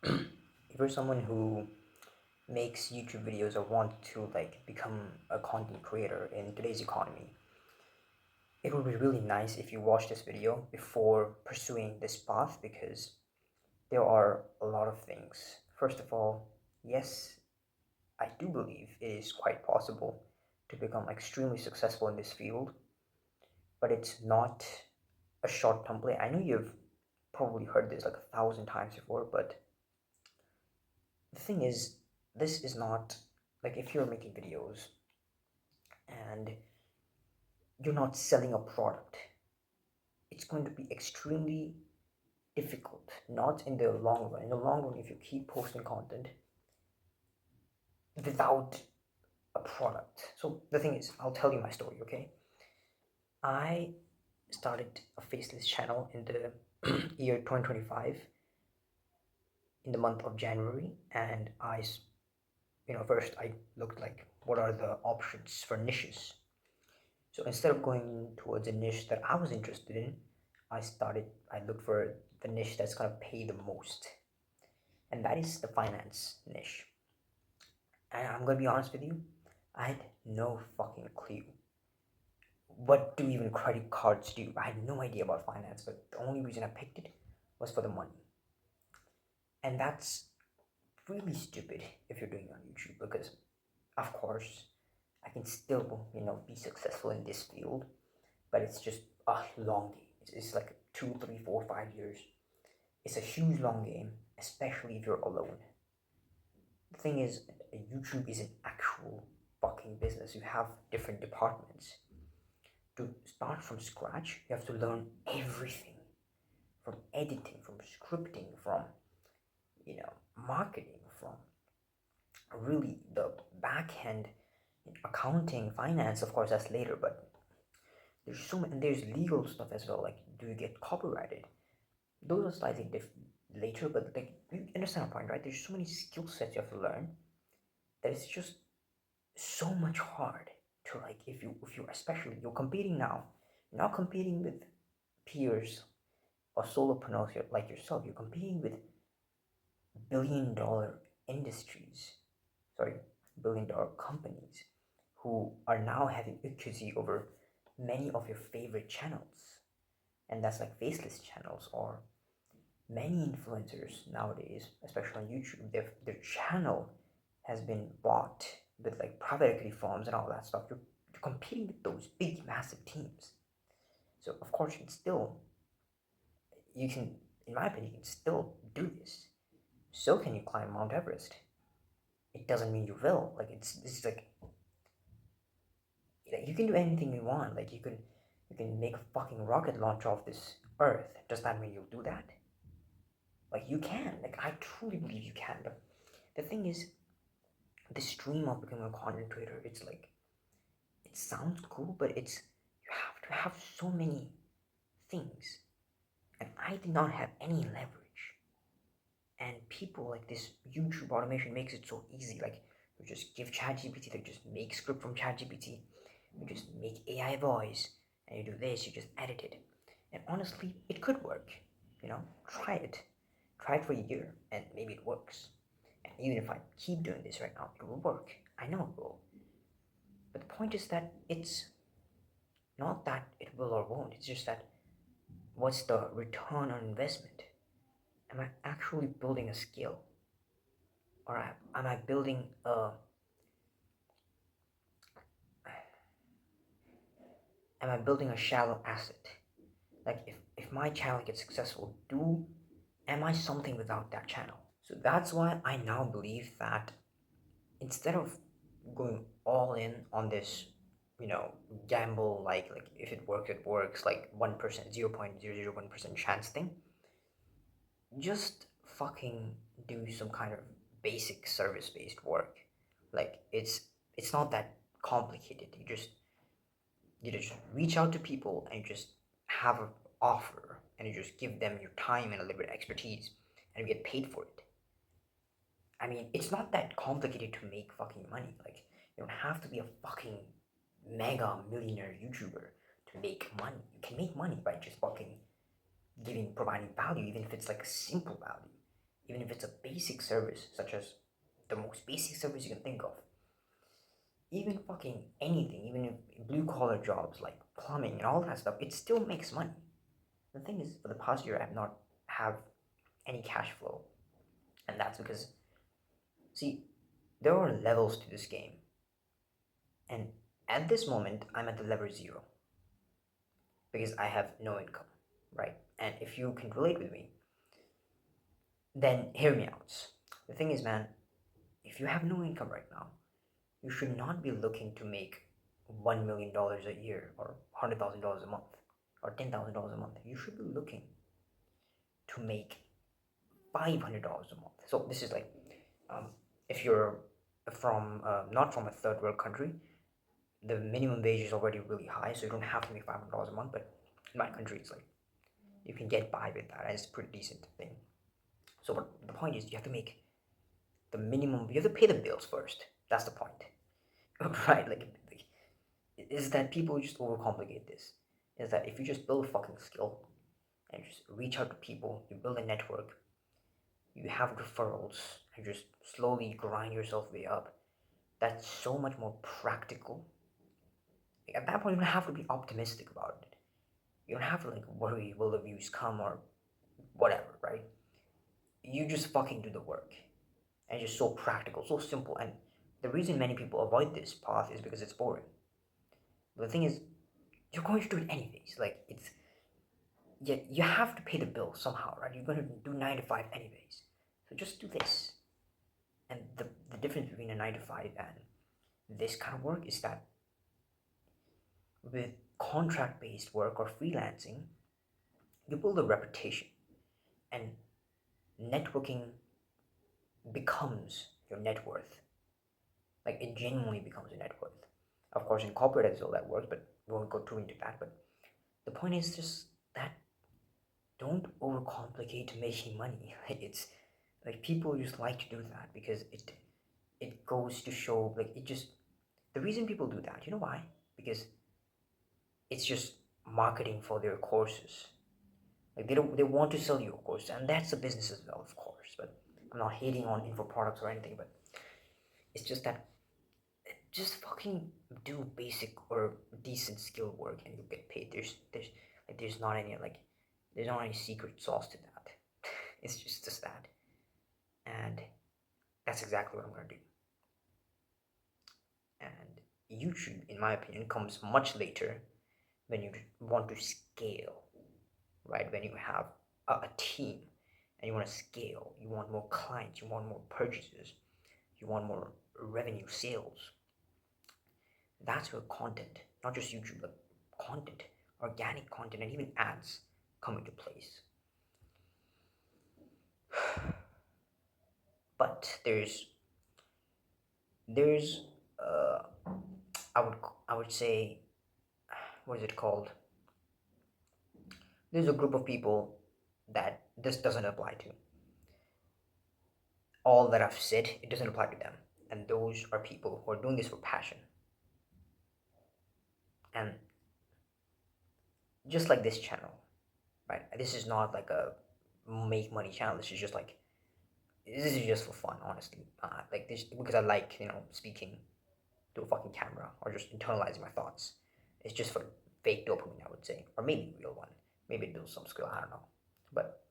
if you're someone who makes YouTube videos or want to like become a content creator in today's economy, it would be really nice if you watch this video before pursuing this path because there are a lot of things. First of all, yes, I do believe it is quite possible to become extremely successful in this field, but it's not a short term play. I know you've probably heard this like 1,000 times before, but the thing is, this is not like if you're making videos and you're not selling a product, it's going to be extremely difficult. Not in the long run. In the long run, if you keep posting content without a product. So the thing is, I'll tell you my story, okay? I started a faceless channel in the year 2025 in the month of January, and first I looked like what are the options for niches. So instead of going towards a niche that I was interested in, I looked for the niche that's gonna pay the most, and that is the finance niche. And I'm gonna be honest with you, I had no fucking clue. What do even credit cards do? I had no idea about finance, but the only reason I picked it was for the money. And that's really stupid if you're doing it on YouTube because, of course, I can still, be successful in this field, but it's just a long game. It's like 2, 3, 4, 5 years. It's a huge long game, especially if you're alone. The thing is, YouTube is an actual fucking business. You have different departments. To start from scratch, you have to learn everything from editing, from scripting, from marketing, from really the back end accounting, finance. Of course, that's later, but there's so many. And there's legal stuff as well. Like, do you get copyrighted? Those are slightly later, but like you understand my point, right? There's so many skill sets you have to learn that it's just so much hard to like if you especially you're competing now, you're not competing with peers or solopreneurs like yourself. You're competing with billion-dollar industries, sorry, billion-dollar companies who are now having equity over many of your favorite channels, and that's like faceless channels or many influencers nowadays, especially on YouTube, their channel has been bought with like private equity firms and all that stuff. You're competing with those big, massive teams. So of course, you can, in my opinion, you can still do this. So can you climb Mount Everest? It doesn't mean you will. Like it's like you can do anything you want. Like you can make a fucking rocket launch off this Earth. Does that mean you'll do that? Like you can. Like I truly believe you can. But the thing is, this dream of becoming a content creator, it's like it sounds cool, but you have to have so many things, and I did not have any leverage. And people like this YouTube automation makes it so easy. Like you just give ChatGPT, like just make script from ChatGPT, you just make AI voice, and you do this, you just edit it. And honestly, it could work. Try it. Try it for a year, and maybe it works. And even if I keep doing this right now, it will work. I know it will. But the point is that it's not that it will or won't. It's just that what's the return on investment? Am I actually building a skill? Or am I building a shallow asset? Like if my channel gets successful, am I something without that channel? So that's why I now believe that instead of going all in on this, gamble, like if it works, it works, like 1%, 0.001% chance thing, just fucking do some kind of basic service based work. Like it's not that complicated. You just reach out to people and you just have an offer and you just give them your time and a little bit of expertise and you get paid for it. I mean, it's not that complicated to make fucking money. Like, you don't have to be a fucking mega millionaire YouTuber to make money. You can make money by just fucking providing value, even if it's like a simple value. even if it's a basic service, such as the most basic service you can think of, even fucking anything, even if blue collar jobs like plumbing and all that stuff, it still makes money. The thing is, for the past year, I have not have any cash flow, and that's because, see, there are levels to this game, and at this moment, I'm at the level 0 because I have no income, right? And if you can relate with me, then hear me out. The thing is, man, if you have no income right now, you should not be looking to make $1 million a year or $100,000 a month or $10,000 a month. You should be looking to make $500 a month. So this is like, um, if you're from not from a third world country, the minimum wage is already really high, so you don't have to make $500 a month. But in my country, it's like you can get by with that, and it's a pretty decent thing. So, but the point is, you have to make the minimum. You have to pay the bills first. That's the point, right? Like, is that people just overcomplicate this. Is that if you just build a fucking skill and just reach out to people, you build a network, you have referrals, and just slowly grind yourself way up. That's so much more practical. Like, at that point, you don't have to be optimistic about it. You don't have to like worry will the views come or whatever, right? You just fucking do the work, and it's just so practical, so simple. And the reason many people avoid this path is because it's boring. But the thing is, you're going to do it anyways. Like it's yet you have to pay the bill somehow, right? You're going to do 9 to 5 anyways. So just do this. And the difference between a 9 to 5 and this kind of work is that with contract based work or freelancing, you build a reputation and networking becomes your net worth. Like it genuinely becomes your net worth. Of course, in corporate as well that works, but we won't go too into that. But the point is just that don't overcomplicate making money. It's like people just like to do that because it goes to show like it just the reason people do that. You know why? Because it's just marketing for their courses. Like they want to sell you a course, and that's a business as well, of course. But I'm not hating on info products or anything, but it's just that just fucking do basic or decent skill work and you'll get paid. There's not any like there's not any secret sauce to that. It's just that, and that's exactly what I'm gonna do. And YouTube, in my opinion, comes much later when you want to scale, right? When you have a team and you want to scale, you want more clients, you want more purchases, you want more revenue sales. That's where content, not just YouTube, but content, organic content, and even ads come into place. But there's I would say, what is it called? There's a group of people that this doesn't apply to. All that I've said, it doesn't apply to them, and those are people who are doing this for passion. And just like this channel, right? This is not like a make money channel. This is just for fun, honestly. Like this because I like speaking to a fucking camera or just internalizing my thoughts. It's just for fake dopamine, I would say, or maybe real one. Maybe it builds some skill. I don't know, but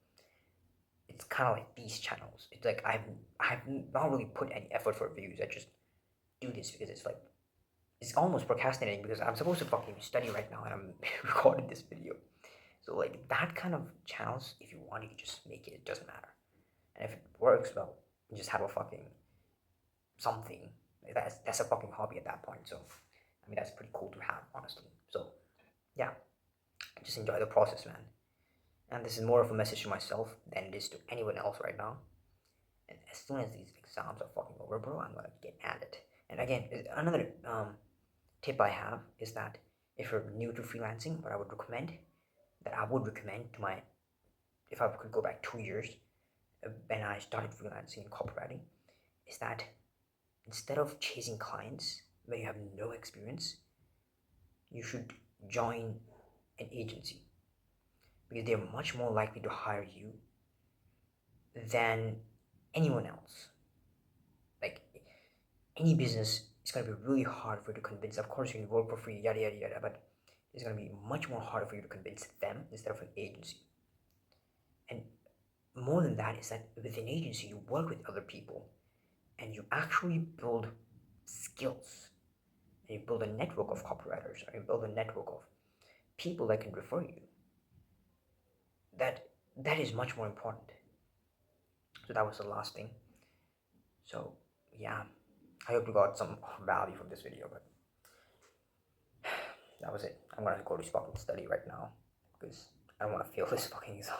it's kind of like these channels. It's like I've not really put any effort for views. I just do this because it's almost procrastinating because I'm supposed to fucking study right now and I'm recording this video. So like that kind of channels, if you want, you can just make it. It doesn't matter. And if it works, well, you just have a fucking something. That's a fucking hobby at that point. So I mean that's pretty cool to have, honestly. So yeah, just enjoy the process, man. And this is more of a message to myself than it is to anyone else right now. And as soon as these exams are fucking over, bro, I'm gonna get at it. And again, another tip I have is that if you're new to freelancing, what I would recommend to my, if I could go back 2 years when I started freelancing and copywriting, is that instead of chasing clients when you have no experience, you should join an agency because they're much more likely to hire you than anyone else. Like any business, it's gonna be really hard for you to convince. Of course, you can work for free, yada yada yada, but it's gonna be much more harder for you to convince them instead of an agency. And more than that is that with an agency, you work with other people and you actually build skills. And you build a network of copywriters, or you build a network of people that can refer you. That is much more important. So that was the last thing. So yeah, I hope you got some value from this video, but that was it. I'm gonna go to fucking study right now because I don't want to fail this fucking exam.